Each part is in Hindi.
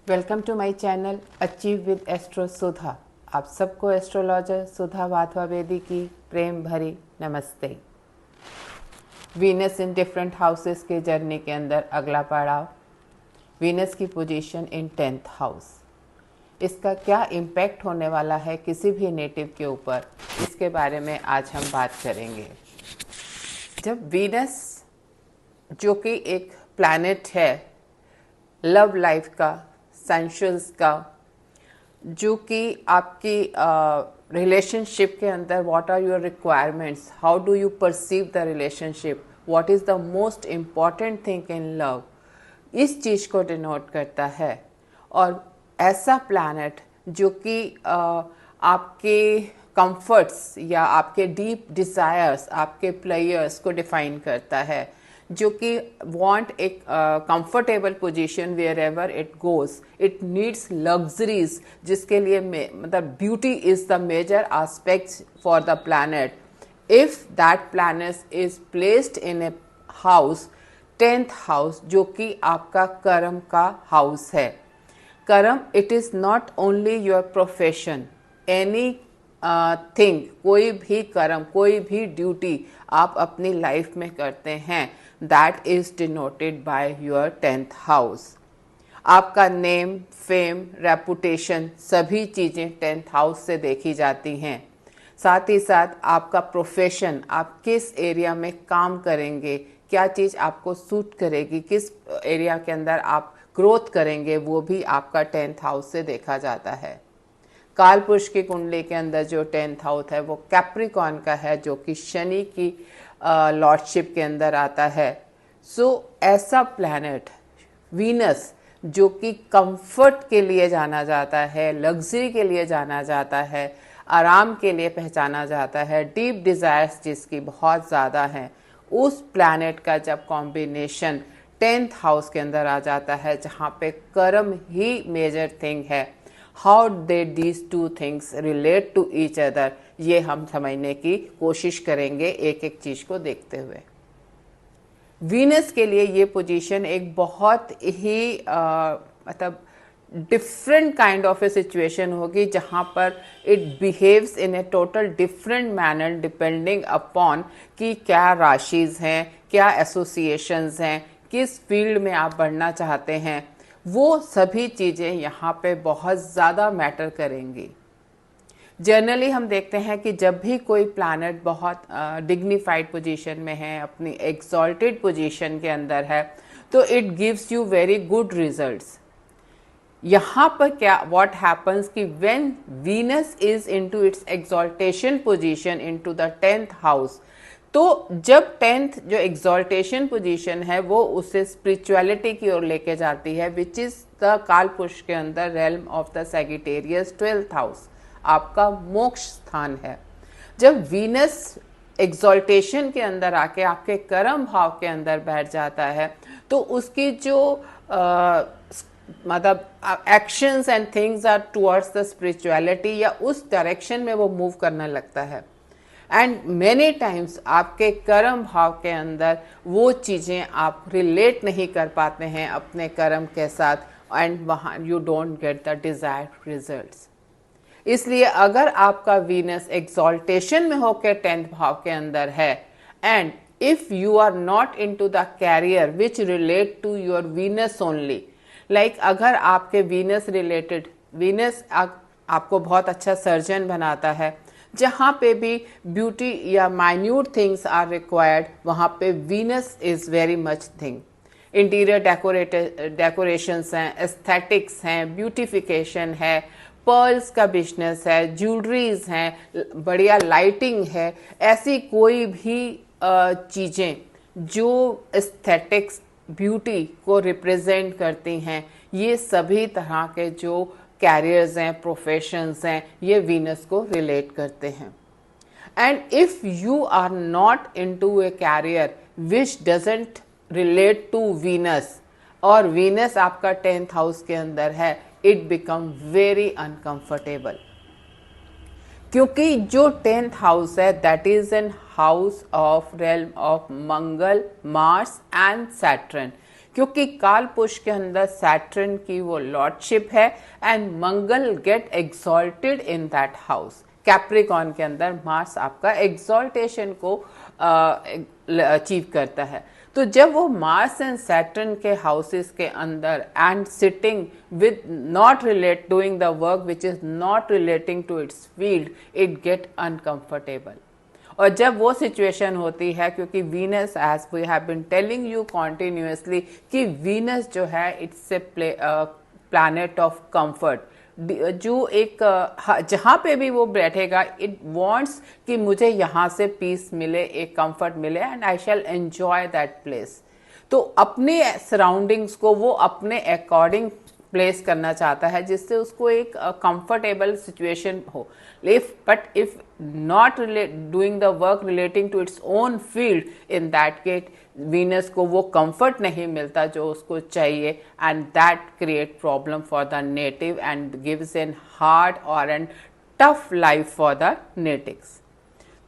Welcome to my channel achieve with astro Sudha. आप सबको एस्ट्रोलॉजर सुधा वाधवा बेदी की प्रेम भरी नमस्ते। वीनस इन डिफरेंट हाउसेस के जर्नी के अंदर अगला पड़ाव, वीनस की पोजीशन इन 10th हाउस। इसका क्या इम्पैक्ट होने वाला है किसी भी नेटिव के ऊपर, इसके बारे में आज हम बात करेंगे। जब वीनस जो कि एक प्लैनेट है लव लाइफ का, सेंशुअल्स का, जो कि आपकी रिलेशनशिप के अंदर what are your requirements, how do you perceive the relationship, what is the most important thing in love, इस चीज़ को डिनोट करता है। और ऐसा प्लैनेट जो कि आपके कंफर्ट्स या आपके डीप डिज़ायर्स, आपके प्लेयर्स को डिफाइन करता है, जो कि वांट एक comfortable position wherever it goes, it needs luxuries, जिसके लिए मतलब beauty is the major aspect for the planet. If that planet is placed in a house 10th house, जो कि आपका कर्म का हाउस है। कर्म, it is not only your profession, anything, कोई भी कर्म, कोई भी ड्यूटी आप अपनी लाइफ में करते हैं, that is denoted by your 10th house. आपका नेम, फेम, रेपुटेशन, सभी चीज़ें 10th हाउस से देखी जाती हैं। साथ ही साथ आपका प्रोफेशन, आप किस एरिया में काम करेंगे, क्या चीज़ आपको सूट करेगी, किस एरिया के अंदर आप ग्रोथ करेंगे, वो भी आपका 10th हाउस से देखा जाता है। काल पुरुष की कुंडली के अंदर जो 10th हाउस है वो कैप्रिकॉर्न का है, जो कि शनि की लॉर्डशिप के अंदर आता है। सो ऐसा प्लैनेट वीनस, जो कि कंफर्ट के लिए जाना जाता है, लग्जरी के लिए जाना जाता है, आराम के लिए पहचाना जाता है, डीप डिज़ायर्स जिसकी बहुत ज़्यादा हैं, उस प्लैनेट का जब कॉम्बिनेशन 10th हाउस के अंदर आ जाता है, जहाँ पे कर्म ही मेजर थिंग है, how do these two things relate to each other, ये हम समझने की कोशिश करेंगे एक एक चीज़ को देखते हुए। वीनस के लिए ये पोजीशन एक बहुत ही मतलब different kind of A situation होगी, जहाँ पर it behaves in A total different manner depending upon कि क्या राशिज हैं, क्या एसोसिएशंस हैं, किस फील्ड में आप बढ़ना चाहते हैं, वो सभी चीज़ें यहाँ पे बहुत ज़्यादा मैटर करेंगी। जनरली हम देखते हैं कि जब भी कोई प्लैनेट बहुत डिग्निफाइड पोजीशन में है, अपनी एक्सॉल्टेड पोजीशन के अंदर है, तो it gives you very good results. यहाँ पर क्या व्हाट हैपन्स कि when Venus is into its exaltation position into the 10th house, तो जब 10th जो एक्सॉल्टेशन पोजीशन है वो उसे स्पिरिचुअलिटी की ओर लेके जाती है, विच इज द काल पुरुष के अंदर realm of the Sagittarius 12th house, आपका मोक्ष स्थान है। जब वीनस एक्सॉल्टेशन के अंदर आके आपके कर्म भाव के अंदर बैठ जाता है, तो उसकी जो मतलब actions and things are towards the spirituality, या उस डायरेक्शन में वो मूव करने लगता है। एंड मेनी टाइम्स आपके कर्म भाव के अंदर वो चीज़ें आप रिलेट नहीं कर पाते हैं अपने कर्म के साथ, एंड वहाँ you don't get the desired results. इसलिए अगर आपका वीनस एक्सॉल्टेशन में होकर 10th भाव के अंदर है, and if you are not into the career which relate to your Venus only, like अगर आपके वीनस रिलेटेड, वीनस आपको बहुत अच्छा सर्जन बनाता है, जहाँ पे भी ब्यूटी या माइन्यूट थिंग्स आर रिक्वायर्ड, वहाँ पे Venus is very much thing. Interior decorations हैं, एस्थेटिक्स हैं, ब्यूटिफिकेशन है, पर्ल्स का बिजनेस है, ज्वेलरीज हैं, बढ़िया लाइटिंग है, ऐसी कोई भी चीज़ें जो एस्थेटिक्स, ब्यूटी को रिप्रेजेंट करती हैं, ये सभी तरह के जो कैरियर्स हैं, प्रोफेशंस हैं, ये वीनस को रिलेट करते हैं। And if you are not into a career which doesn't relate to Venus, और वीनस आपका 10th हाउस के अंदर है, इट बिकम वेरी अनकंफर्टेबल। क्योंकि जो 10th हाउस है that is an house of realm of Mangal, Mars and Saturn, क्योंकि काल पुरुष के अंदर सैटर्न की वो लॉर्डशिप है and Mangal get exalted in that house. Capricorn के अंदर मार्स आपका एग्जॉल्टेशन को अचीव करता है। तो जब वो मार्स एंड सैटर्न के हाउसेस के अंदर and sitting with not relate doing the work which is not relating to its field, it get uncomfortable. और जब वो सिचुएशन होती है, क्योंकि Venus as we have been telling you continuously कि वीनस जो है it's a planet of comfort, जो एक जहाँ पे भी वो बैठेगा इट वांट्स कि मुझे यहाँ से पीस मिले, एक कंफर्ट मिले and I shall enjoy that place. तो अपने सराउंडिंग्स को वो अपने अकॉर्डिंग प्लेस करना चाहता है जिससे उसको एक कंफर्टेबल सिचुएशन हो। if not doing the work relating to its own field, in that case Venus को वो कंफर्ट नहीं मिलता जो उसको चाहिए and that create problem for the native and gives an hard और an tough life for the natives.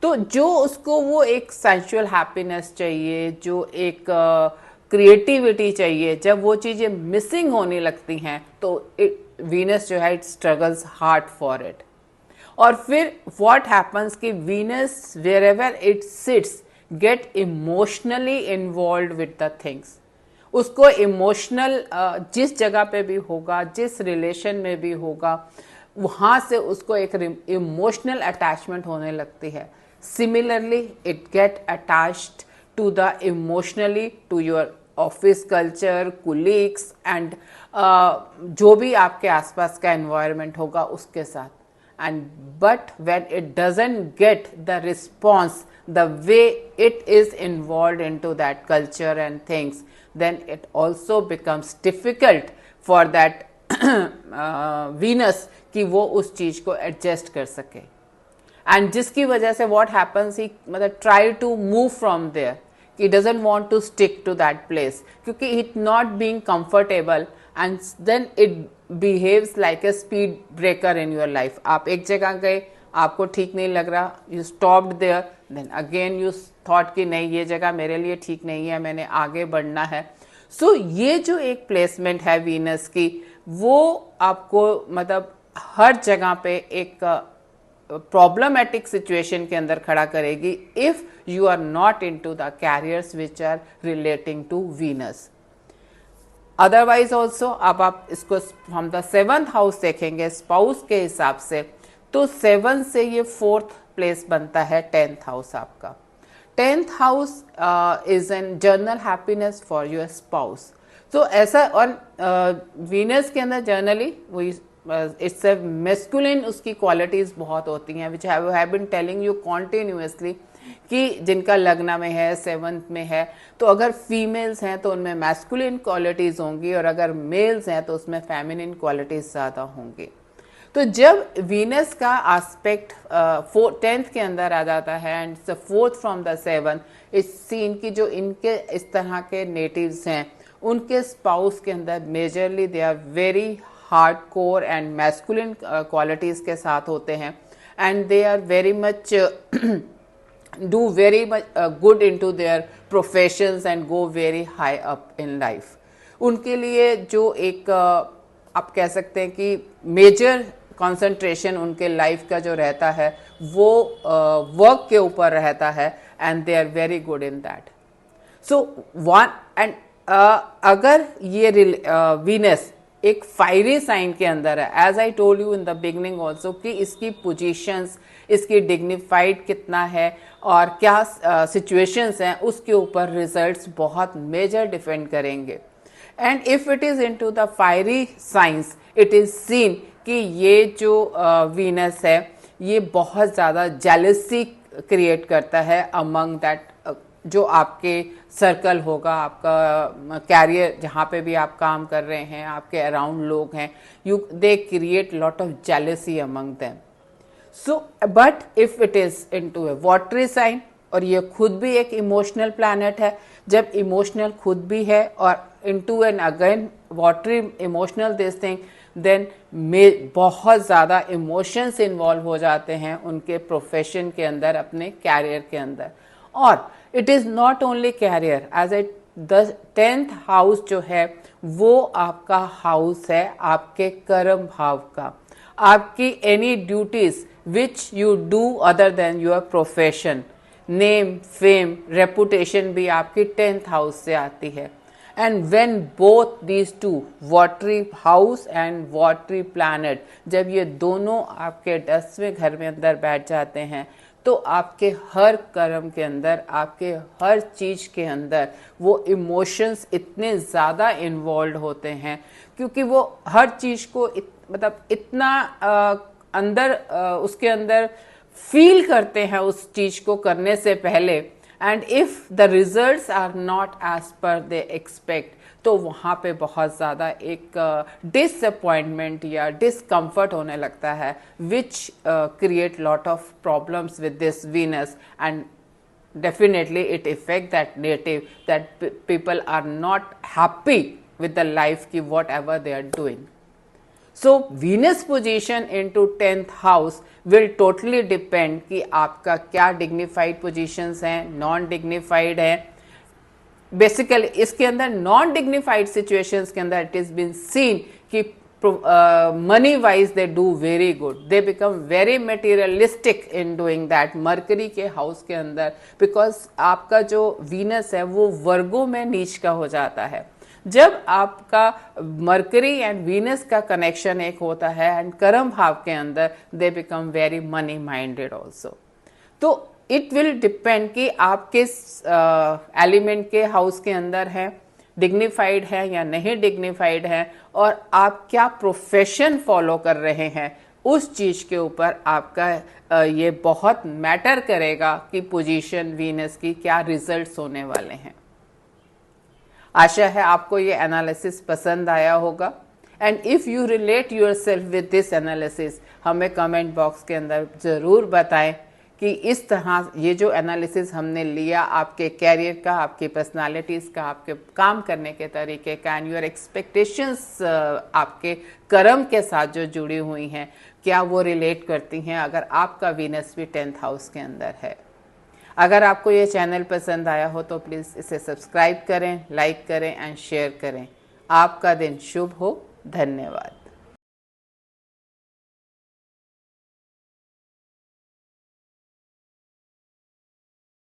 तो जो उसको वो एक सेंसुअल हैप्पीनेस चाहिए, जो एक क्रिएटिविटी चाहिए, जब वो चीज़ें मिसिंग होने लगती हैं तो वीनस जो है it struggles hard for it. और फिर व्हाट हैपन्स कि Venus wherever it sits get emotionally involve with the things. उसको इमोशनल जिस जगह पे भी होगा, जिस रिलेशन में भी होगा, वहाँ से उसको एक इमोशनल अटैचमेंट होने लगती है। Similarly it get attached to the emotionally to your office culture, colleagues and जो भी आपके आसपास का एनवायरनमेंट होगा उसके साथ। And but when it doesn't get the response the way it is involved into that culture and things, then it also becomes difficult for that Venus कि वो उस चीज को adjust कर सके। And जिसकी वजह से what happens, he मतलब try to move from there, he doesn't want to stick to that place क्योंकि it not being comfortable and then it behaves like a speed breaker in your life। आप एक जगह गए, आपको ठीक नहीं लग रहा, you stopped there, then again you thought कि नहीं ये जगह मेरे लिए ठीक नहीं है, मैंने आगे बढ़ना है। So ये जो एक प्लेसमेंट है वीनस की, वो आपको मतलब हर जगह पे एक प्रॉब्लमेटिक सिचुएशन के अंदर खड़ा करेगी if you are not into the careers which are relating to Venus. Otherwise also अब आप इसको हम द 7th हाउस देखेंगे स्पाउस के हिसाब से, तो 7 से ये 4th प्लेस बनता है 10th हाउस आपका। 10th house is an general happiness for your spouse. तो ऐसा, और वीनस के अंदर जर्नली वो इट्स ए मेस्कुलिन उसकी क्वालिटीज बहुत होती हैं which I have been telling you continuously कि जिनका लग्न में है, 7th में है, तो अगर फीमेल्स हैं तो उनमें मैस्कुलिन क्वालिटीज होंगी और अगर मेल्स हैं तो उसमें फेमिनिन क्वालिटीज ज़्यादा होंगी। तो जब वीनस का एस्पेक्ट 10th के अंदर आ जाता है and 4th from the 7th, इस सीन की जो इनके इस तरह के नेटिव्स हैं उनके स्पाउस के अंदर majorly they are very hard core and masculine qualities के साथ होते हैं and they are very much do very much good into their professions and go very high up in life। उनके लिए जो एक आप कह सकते हैं कि मेजर कंसंट्रेशन उनके लाइफ का जो रहता है वो वर्क के ऊपर रहता है and they are very good in that. So one and अगर ये वीनस एक फायरी साइन के अंदर है, as I told you in the beginning also कि इसकी पोजीशंस, इसकी डिग्निफाइड कितना है और क्या सिचुएशंस हैं उसके ऊपर रिजल्ट्स बहुत मेजर डिपेंड करेंगे। And if it is into the fiery science it is seen कि ये जो वीनस है ये बहुत ज़्यादा जेलसी क्रिएट करता है अमंग दैट जो आपके सर्कल होगा, आपका कैरियर जहाँ पे भी आप काम कर रहे हैं, आपके अराउंड लोग हैं, they create lot of jealousy among them. So but if it is into a watery sign, और ये खुद भी एक इमोशनल प्लैनेट है, जब इमोशनल खुद भी है और into an again watery emotional this thing, then में बहुत ज़्यादा इमोशंस इन्वॉल्व हो जाते हैं उनके प्रोफेशन के अंदर, अपने कैरियर के अंदर। और it is not only career, as I 10th house जो है वो आपका हाउस है आपके कर्म भाव का। आपकी any duties which you do other than your profession, name, fame, reputation भी आपकी 10th हाउस से आती है। And when both these two, watery house and watery planet, जब ये दोनों आपके 10वें घर में अंदर बैठ जाते हैं तो आपके हर कर्म के अंदर, आपके हर चीज के अंदर वो इमोशंस इतने ज़्यादा इन्वॉल्व होते हैं, क्योंकि वो हर चीज को मतलब इतना अंदर उसके अंदर फील करते हैं उस चीज को करने से पहले। And if the results are not as per they expect, तो वहाँ पे बहुत ज़्यादा एक डिसअपॉइंटमेंट या डिसकम्फर्ट होने लगता है, which create lot of problems with this Venus, and definitely it affect that native, that people are not happy with the life ki whatever they are doing. So Venus position into 10th house will totally depend कि आपका क्या dignified positions हैं, non dignified है। बेसिकली इसके अंदर नॉन डिग्निफाइड सिचुएशंस के अंदर इट इज बीन सीन कि money wise they do very good, they become very materialistic in doing that mercury के हाउस के अंदर, बिकॉज आपका जो वीनस है वो वर्गो में नीच का हो जाता है। जब आपका मरकरी एंड वीनस का कनेक्शन एक होता है एंड कर्म भाव के अंदर, they become very money minded also. तो इट विल डिपेंड कि आप किस एलिमेंट के हाउस के अंदर हैं, डिग्निफाइड है या नहीं डिग्निफाइड है, और आप क्या प्रोफेशन फॉलो कर रहे हैं, उस चीज के ऊपर आपका ये बहुत मैटर करेगा कि पोजीशन वीनस की क्या रिजल्ट्स होने वाले हैं। आशा है आपको ये एनालिसिस पसंद आया होगा, and if you relate yourself with this analysis, हमें कमेंट बॉक्स के अंदर जरूर बताएं कि इस तरह ये जो एनालिसिस हमने लिया आपके कैरियर का, आपकी पर्सनालिटीज़ का, आपके काम करने के तरीके का, एंड योर एक्सपेक्टेशंस आपके कर्म के साथ जो जुड़ी हुई हैं, क्या वो रिलेट करती हैं अगर आपका वीनस भी 10th हाउस के अंदर है। अगर आपको ये चैनल पसंद आया हो तो प्लीज़ इसे सब्सक्राइब करें, लाइक करें एंड शेयर करें। आपका दिन शुभ हो। धन्यवाद।